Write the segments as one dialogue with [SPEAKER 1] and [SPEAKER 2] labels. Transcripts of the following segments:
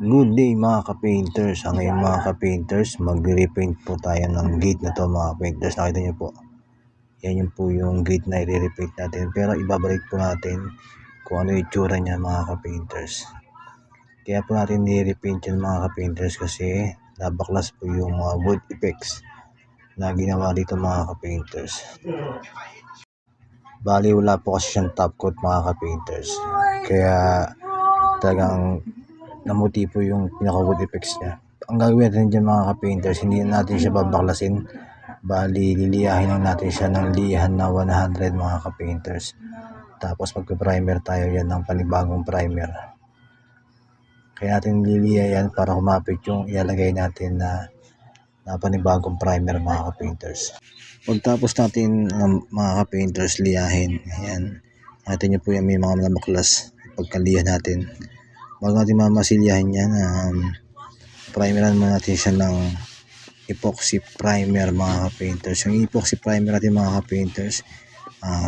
[SPEAKER 1] Good day mga ka-painters. Ngayon mga ka-painters, magre-repaint po tayo ng gate na to mga painters. Nakita niyo po. Yan yung po yung gate na i-repaint natin. Pero ibabalik po natin kung ano yung itsura niya mga ka-painters. Kaya po natin i-repaint yan mga ka-painters kasi nabaklas po yung mga wood effects na ginawa dito mga ka-painters. Bali wala po kasi siyang top coat mga ka-painters. Kaya talagang namuti po yung pinaka-wood effects niya. Ang gagawin natin dyan mga ka-painters, hindi natin siya babaklasin. Bali, liliyahin lang natin siya ng liyahan na 100 mga ka-painters. Tapos magpe-primer tayo yan ng panibagong primer. Kaya natin liliya yan para kumapit yung ilalagay natin na panibagong primer mga ka-painters. Pagtapos natin mga ka-painters liyahin, ayan, natin nyo po yan may mga nabaklas pagkaliyan natin. Bago natin mamasilyahin yan, primeran muna natin siya ng epoxy primer mga ka-painters. Yung epoxy primer natin mga ka-painters,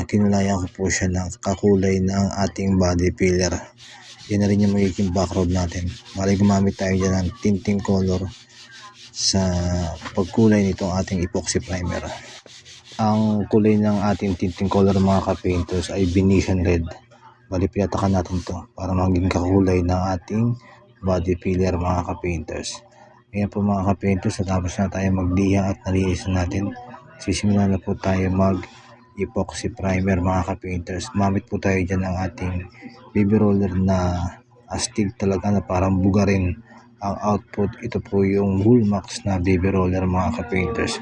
[SPEAKER 1] kinulayan ko po siya ng kakulay ng ating body filler. Yan na rin yung magiging background natin. Bali gumamit tayo dyan ng tinting color sa pagkulay nitong ating epoxy primer. Ang kulay ng ating tinting color mga ka-painters ay Venetian red. Bali pinatakan natin to para maging kakulay ng ating body filler mga ka-painters. Ngayon po mga ka-painters, natapos na tayo magliha at nalinis natin. Sisimulan na po tayo mag epoxy primer mga ka-painters. Gumamit po tayo dyan ng ating baby roller na astig talaga na parang bugarin ang output. Ito po yung Woolmax na baby roller mga ka-painters.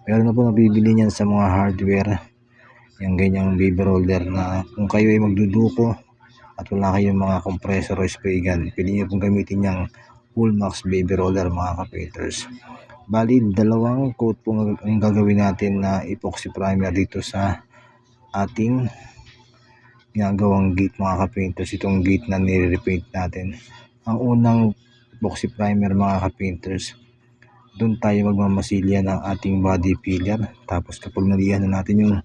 [SPEAKER 1] Meron na po nabibili niyan sa mga hardware, yung ganyang baby roller na kung kayo ay magduduko at wala kayong mga compressor o spray gun, pwede nyo pong gamitin yung Woolmax baby roller mga ka-painters. Bali, dalawang coat po ang gagawin natin na epoxy primer dito sa ating ginagawang gate mga ka-painters, itong gate na nire-repaint natin. Ang unang epoxy primer mga ka-painters, doon tayo magmamasilya ng ating body filler. Tapos kapag nalihan na natin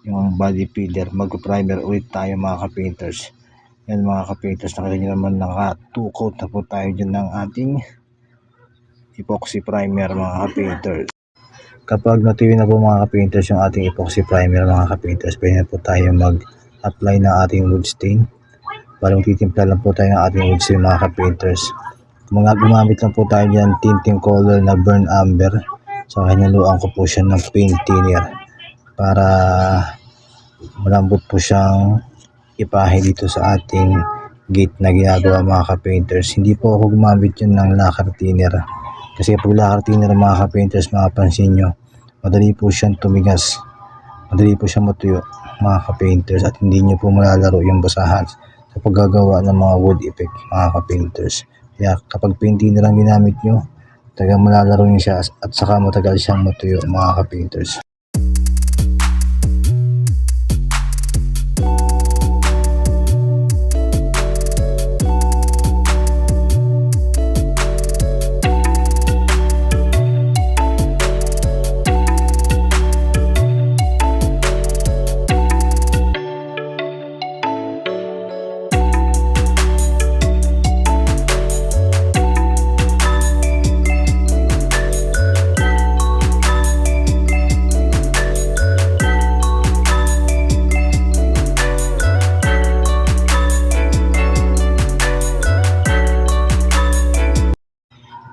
[SPEAKER 1] yung body filler, mag-primer ulit tayo mga ka-painters. Yan mga ka-painters, nakita nyo naman naka 2 coat na po tayo dyan ng ating epoxy primer mga ka-painters. Kapag natuyo na po mga ka-painters yung ating epoxy primer mga ka-painters, pwede na po tayo mag-apply ng ating wood stain. Parang titimpla lang po tayo ng ating wood stain mga ka-painters. Gumamit lang po tayo dyan tinting color na burn amber. So hinaluan ko po siya ng paint thinner para malambot po siyang ipahe dito sa ating gate na ginagawa mga ka-painters. Hindi po ako gumamit yun ng lacquer thinner. Kasi pag lacquer thinner mga ka-painters, makapansin nyo, madali po siyang tumigas. Madali po siyang matuyo mga ka-painters at hindi nyo po malalaro yung basahan sa paggagawa ng mga wood effect mga ka-painters. Kaya kapag paint thinner ang ginamit nyo, talagang malalaro nyo siya at saka matagal siyang matuyo mga ka-painters.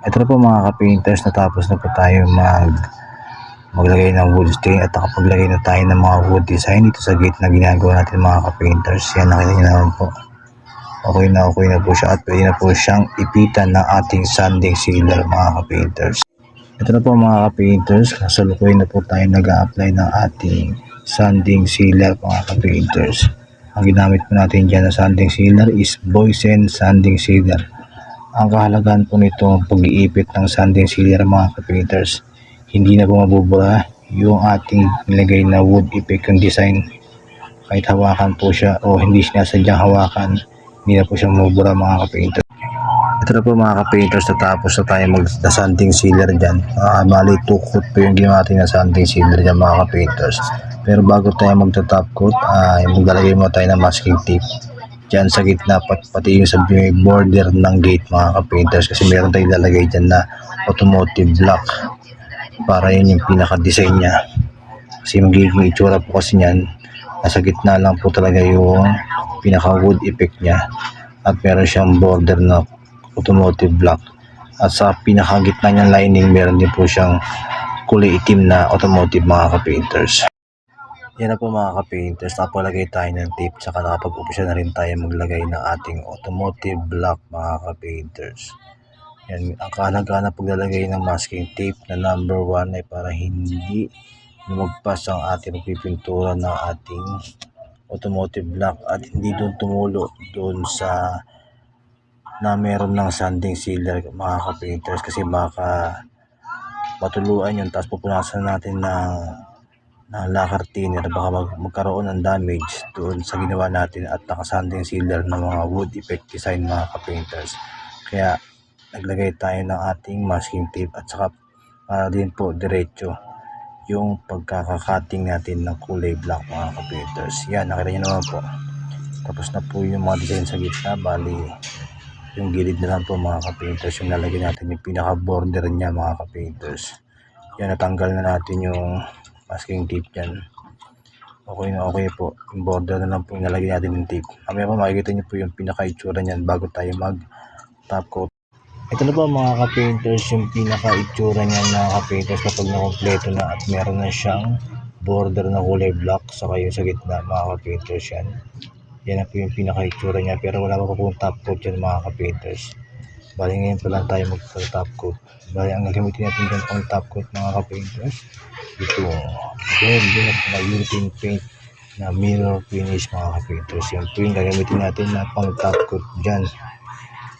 [SPEAKER 1] Ito na po mga ka-painters, natapos na po tayo maglagay ng wood stain at nakapaglagay na tayo ng mga wood design dito sa gate na ginagawa natin mga ka-painters. Yan, nakita nyo naman po. Okay na po siya at pwede na po siyang ipitan ng ating sanding sealer mga ka-painters. Ito na po mga ka-painters, kasalukuyan na po tayo nag-a-apply ng ating sanding sealer mga ka-painters. Ang ginamit po natin dyan na sanding sealer is Boysen sanding sealer. Ang kahalagahan po nito pag-iipit ng sanding sealer mga ka-painters, hindi na po mabubura yung ating nilagay na wood effect yung design. Kahit hawakan po siya o hindi sinasadyang hawakan, hindi na po siya mabubura mga ka-painters. Ito na po mga ka-painters, natapos na tayo mag-sanding sealer dyan. Bali 2 coat po yung ginawa natin na sanding sealer dyan mga ka-painters. Pero bago tayo magta-top coat, maglalagay mo tayo ng masking tape. dyan sa gitna, pati yung sa may border ng gate mga ka-painters, kasi meron tayong lalagay dyan na automotive block para yun yung pinaka-design niya. Kasi magiging itsura po kasi niyan, nasa gitna lang po talaga yung pinaka-wood effect niya at meron siyang border na automotive block. At sa pinakagitna niyang lining, meron din po siyang kulay itim na automotive mga ka-painters. Yan na po mga ka-painters, napalagay tayo ng tape, tsaka nakapag-umpisa na rin tayo maglagay ng ating automotive block mga ka-painters. Yan, ang kahalaga na paglalagay ng masking tape na number 1 ay para hindi lumagpas ang ating pipintura ng ating automotive block at hindi doon tumulo doon sa na meron ng sanding sealer mga ka-painters, kasi baka matuluan yun tapos pupunasan natin ng lacquer thinner, baka magkaroon ng damage doon sa ginawa natin at nakasanding sealer ng mga wood effect design mga ka-painters. Kaya naglagay tayo ng ating masking tape at saka para din po diretso yung pagkakakating natin ng kulay black mga ka-painters. Yan, nakita nyo naman po, tapos na po yung mga design sa gitna, bali yung gilid na lang po mga ka-painters yung lalagyan natin yung pinaka border niya mga ka-painters. Yan, natanggal na natin yung masking tape dyan. Okay na okay po, yung border na lang po yung nalagyan natin ng tape. Mamaya po makikita nyo po yung pinaka-itsura nyan bago tayo mag top coat. Ito na po mga ka-painters yung pinaka-itsura niyan mga ka-painters kapag nakompleto na at meron na siyang border na kulay black saka yung sa gitna mga ka-painters yan. Yan na po yung pinaka-itsura niya, pero wala pa po top coat yan mga ka-painters. Bali ngayon pa lang tayo mag-top coat. Bali ang gagamitin natin dyan pang top coat mga ka-painters, ito red na European paint na mirror finish mga ka-painters. Yan po yung gagamitin natin na pang top coat dyan.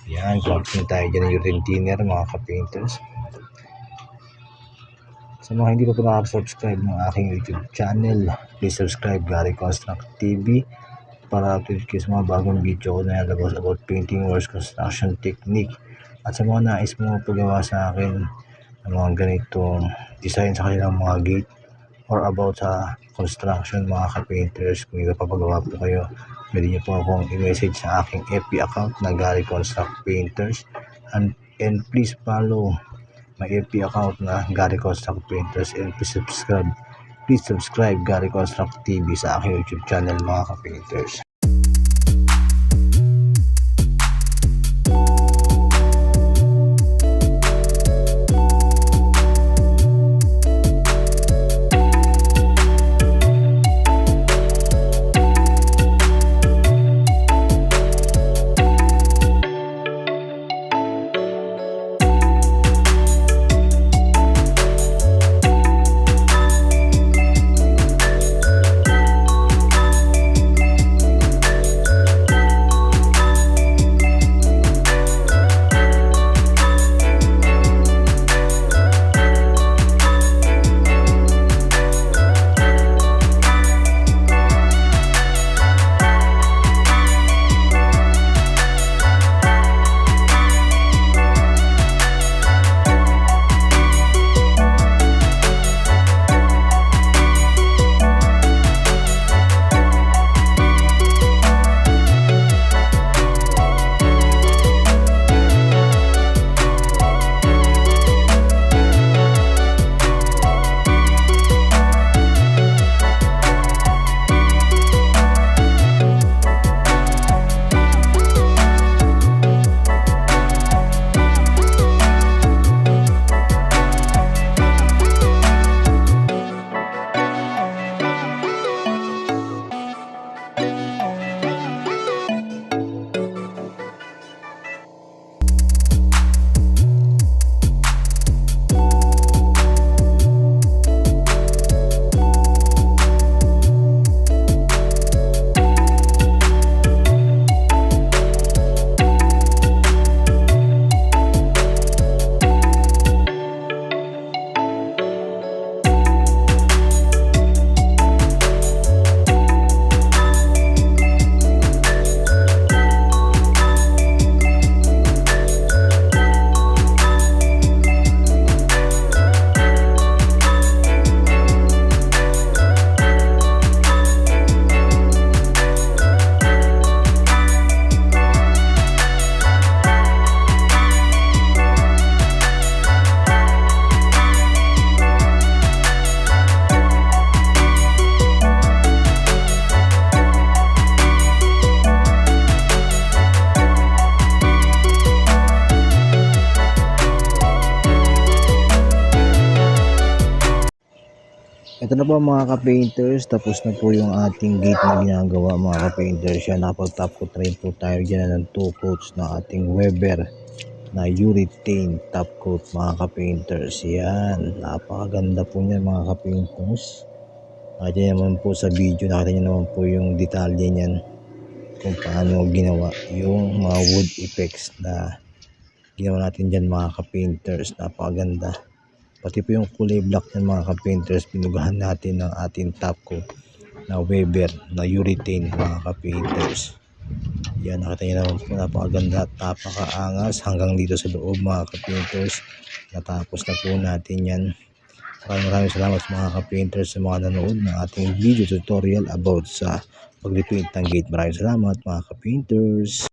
[SPEAKER 1] Yan, clothing tayo dyan ng European thinner mga ka-painters. Sa mga hindi pa po nakaka-subscribe ng aking YouTube channel, please subscribe Gary Construct TV para update kayo sa mga bagong video ko na nalabas about painting works, construction technique. At sa mga nais mo pagawa sa akin ng mga ganitong design sa kanilang mga gate or about sa construction mga ka-painters, kung ipapagawa po kayo, pwede niyo po akong i-message sa aking FB account na Gary Construct Painters, and please follow my FB account na Gary Construct Painters, and please subscribe Gary Construct TV sa aking YouTube channel mga ka-painters. Ito na po mga ka-painters, tapos na po yung ating gate na ginagawa mga ka-painters. Yan, nakapag-top coat na rin po tayo dyan ng 2 coats ng ating Weber na urethane top coat mga ka-painters. Yan, napakaganda po niyan mga ka-painters. Nakita niyo naman po sa video, nakita niyo naman po yung detalye niyan kung paano ginawa yung mga wood effects na ginawa natin dyan mga ka-painters. Napakaganda. Pati po yung kulay black ng mga ka-painters, pinugahan natin ng ating top coat na Weber na urethane mga ka-painters. Yan, nakita niyo naman po, napakaganda at napakaangas hanggang dito sa loob mga ka-painters. Natapos na po natin yan. Maraming salamat sa mga ka-painters sa mga nanood ng ating video tutorial about sa pag-repaint ng gate. Maraming salamat mga ka-painters.